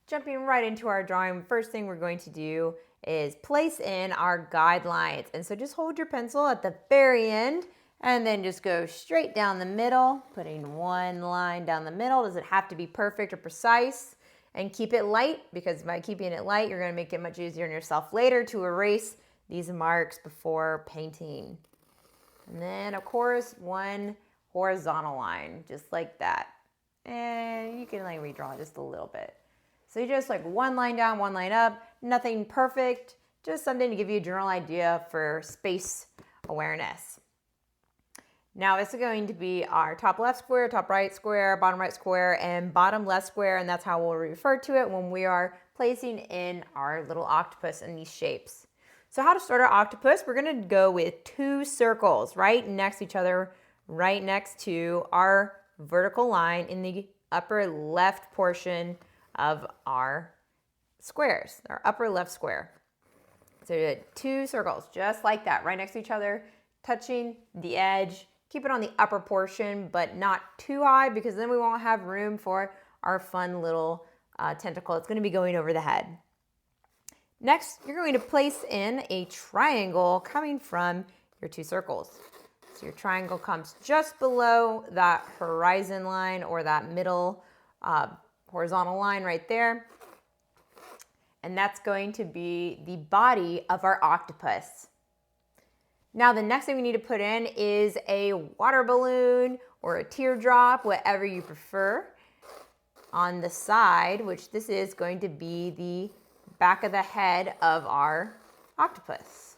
jumping right into our drawing, first thing we're going to do is place in our guidelines. And so just hold your pencil at the very end and then just go straight down the middle, putting one line down the middle. Does it have to be perfect or precise? And keep it light, because by keeping it light, you're going to make it much easier on yourself later to erase these marks before painting. And then, of course, one horizontal line, just like that. And you can like redraw just a little bit. So you just like one line down, one line up, nothing perfect, just something to give you a general idea for space awareness. Now this is going to be our top left square, top right square, bottom right square, and bottom left square, and that's how we'll refer to it when we are placing in our little octopus in these shapes. So how to start our octopus, we're gonna go with 2 circles right next to each other, right next to our vertical line in the upper left portion of our squares, our upper left square. So you did 2 circles just like that, right next to each other, touching the edge. Keep it on the upper portion, but not too high, because then we won't have room for our fun little tentacle. It's going to be going over the head. Next, you're going to place in a triangle coming from your 2 circles. So your triangle comes just below that horizon line, or that middle horizontal line right there. And that's going to be the body of our octopus. Now the next thing we need to put in is a water balloon or a teardrop, whatever you prefer, on the side, which this is going to be the back of the head of our octopus.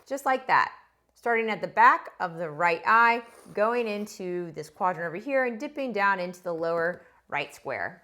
Just like that. Starting at the back of the right eye, going into this quadrant over here and dipping down into the lower right square.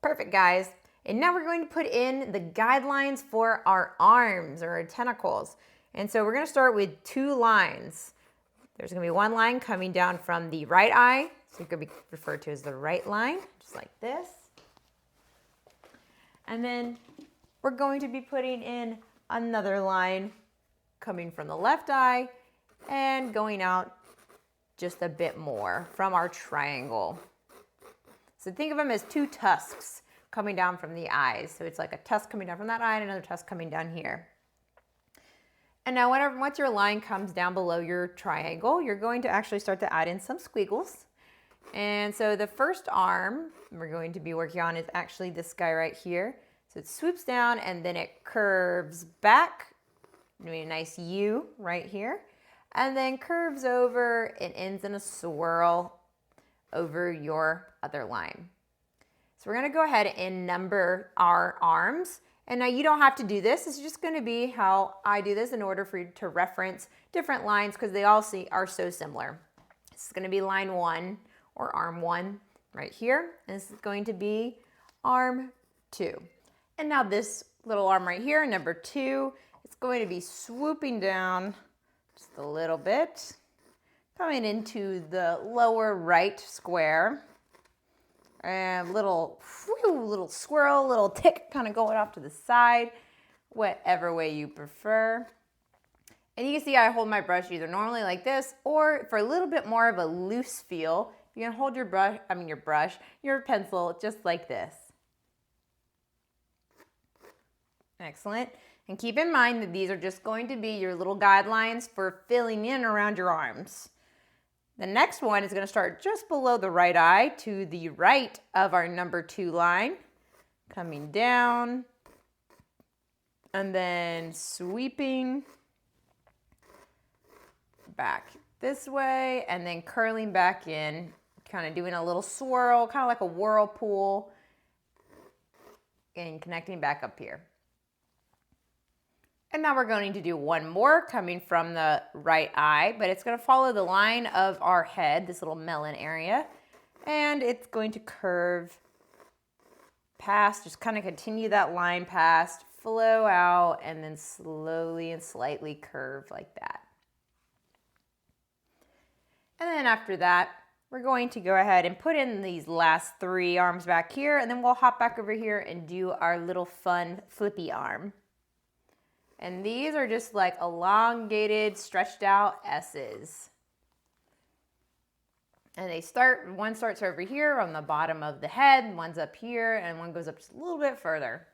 Perfect, guys. And now we're going to put in the guidelines for our arms or our tentacles. And so we're going to start with 2 lines. There's going to be one line coming down from the right eye. So it could be referred to as the right line, just like this. And then we're going to be putting in another line coming from the left eye and going out just a bit more from our triangle. So think of them as 2 tusks coming down from the eyes. So it's like a tusk coming down from that eye and another tusk coming down here. And now once your line comes down below your triangle, you're going to actually start to add in some squiggles. And so the first arm we're going to be working on is actually this guy right here. So it swoops down and then it curves back, doing a nice U right here, and then curves over and ends in a swirl over your other line. So we're going to go ahead and number our arms. And now you don't have to do this. This is just going to be how I do this in order for you to reference different lines, because they all are so similar. This is going to be line 1 or arm 1 right here. And this is going to be arm 2. And now this little arm right here, number 2, it's going to be swooping down just a little bit, coming into the lower right square. And little swirl, little tick kind of going off to the side, whatever way you prefer. And you can see I hold my brush either normally like this, or for a little bit more of a loose feel, you can hold your pencil just like this. Excellent. And keep in mind that these are just going to be your little guidelines for filling in around your arms. The next one is going to start just below the right eye to the right of our number 2 line, coming down and then sweeping back this way and then curling back in, kind of doing a little swirl, kind of like a whirlpool, and connecting back up here. And now we're going to do one more coming from the right eye, but it's going to follow the line of our head, this little melon area, and it's going to curve past, just kind of continue that line past, flow out, and then slowly and slightly curve like that. And then after that, we're going to go ahead and put in these last 3 arms back here, and then we'll hop back over here and do our little fun flippy arm. And these are just like elongated, stretched out S's. And one starts over here on the bottom of the head, one's up here, and one goes up just a little bit further.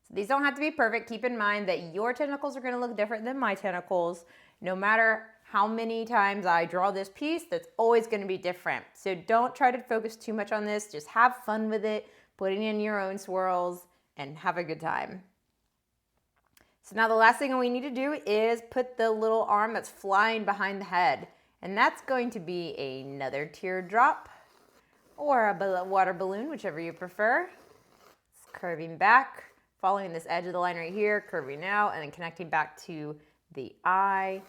So these don't have to be perfect. Keep in mind that your tentacles are gonna look different than my tentacles. No matter how many times I draw this piece, that's always gonna be different. So don't try to focus too much on this. Just have fun with it, putting in your own swirls, and have a good time. So now the last thing we need to do is put the little arm that's flying behind the head. And that's going to be another teardrop or a water balloon, whichever you prefer. It's curving back, following this edge of the line right here, curving out, and then connecting back to the eye,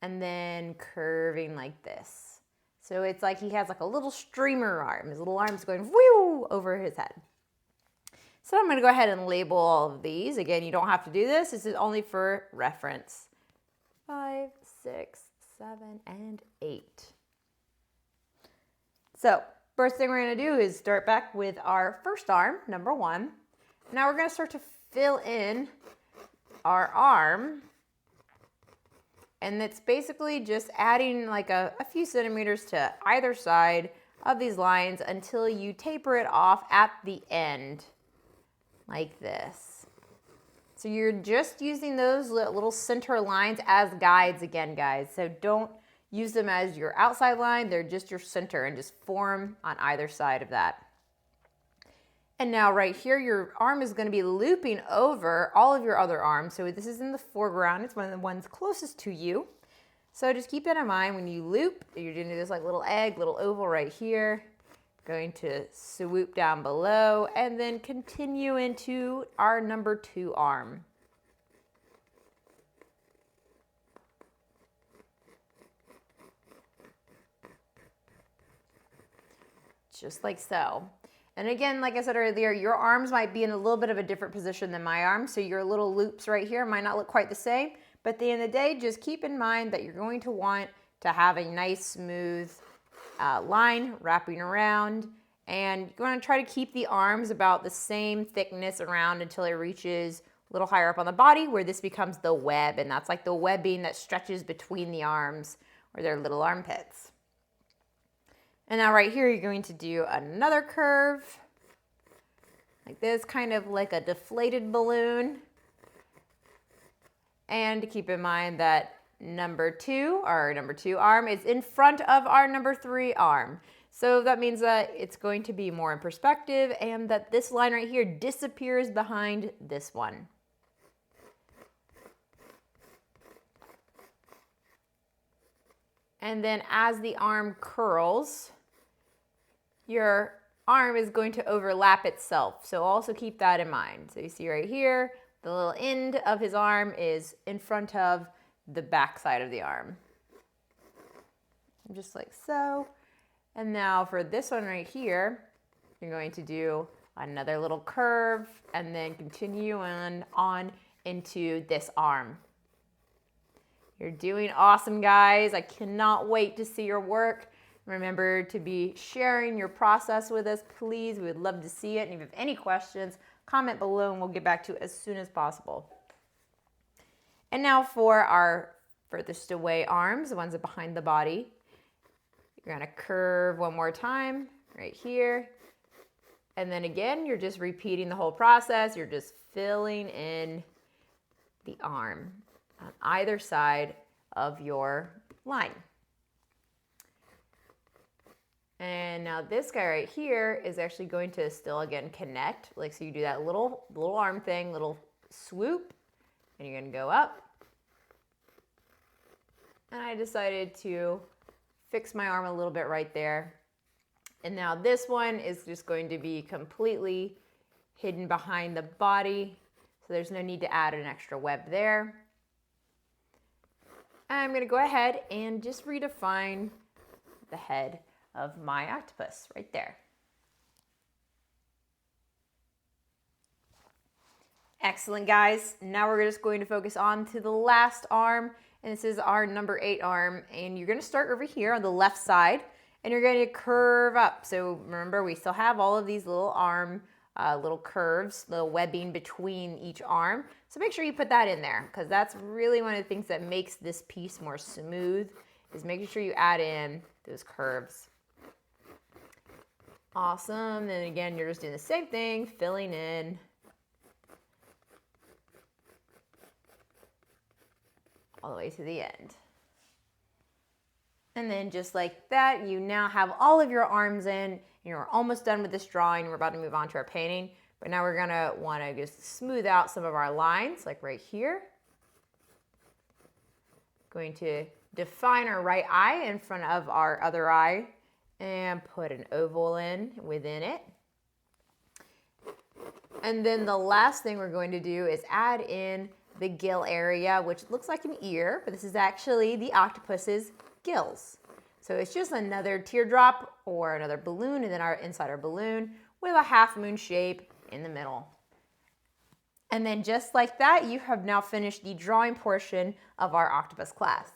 and then curving like this. So it's like he has like a little streamer arm. His little arm's going whew over his head. So I'm gonna go ahead and label all of these. Again, you don't have to do this. This is only for reference. 5, 6, 7, and 8. So first thing we're gonna do is start back with our first arm, number 1. Now we're gonna start to fill in our arm. And it's basically just adding like a few centimeters to either side of these lines until you taper it off at the end, like this. So you're just using those little center lines as guides again, guys. So don't use them as your outside line. They're just your center, and just form on either side of that. And now right here, your arm is going to be looping over all of your other arms. So this is in the foreground. It's one of the ones closest to you. So just keep that in mind when you loop. You're going to do this like little egg, little oval right here. Going to swoop down below and then continue into our number 2 arm. Just like so. And again, like I said earlier, your arms might be in a little bit of a different position than my arms, so your little loops right here might not look quite the same, but at the end of the day, just keep in mind that you're going to want to have a nice smooth line wrapping around, and you want to try to keep the arms about the same thickness around until it reaches a little higher up on the body, where this becomes the web, and that's like the webbing that stretches between the arms or their little armpits. And now right here, you're going to do another curve, like this, kind of like a deflated balloon. And keep in mind that number 2, our number 2 arm, is in front of our number 3 arm. So that means that it's going to be more in perspective, and that this line right here disappears behind this one. And then as the arm curls, your arm is going to overlap itself. So also keep that in mind. So you see right here, the little end of his arm is in front of the back side of the arm. Just like so. And now for this one right here, you're going to do another little curve and then continue on into this arm. You're doing awesome, guys. I cannot wait to see your work. Remember to be sharing your process with us, please. We would love to see it. And if you have any questions, comment below and we'll get back to it as soon as possible. And now for our furthest away arms, the ones that are behind the body, you're gonna curve one more time right here. And then again, you're just repeating the whole process. You're just filling in the arm on either side of your line. And now this guy right here is actually going to still again connect. Like, so you do that little arm thing, little swoop, and you're gonna go up. And I decided to fix my arm a little bit right there. And now this one is just going to be completely hidden behind the body. So there's no need to add an extra web there. I'm gonna go ahead and just redefine the head of my octopus right there. Excellent, guys. Now we're just going to focus on to the last arm, and this is our number 8 arm, and you're going to start over here on the left side, and you're going to curve up. So remember, we still have all of these little arm, little curves, little webbing between each arm. So make sure you put that in there, because that's really one of the things that makes this piece more smooth is making sure you add in those curves. Awesome. Then again, you're just doing the same thing, filling in. All the way to the end. And then just like that, you now have all of your arms in, and you're almost done with this drawing. We're about to move on to our painting, but now we're gonna wanna just smooth out some of our lines, like right here. Going to define our right eye in front of our other eye and put an oval in within it. And then the last thing we're going to do is add in the gill area, which looks like an ear, but this is actually the octopus's gills. So it's just another teardrop or another balloon, and then inside our balloon with a half moon shape in the middle. And then just like that, you have now finished the drawing portion of our octopus class.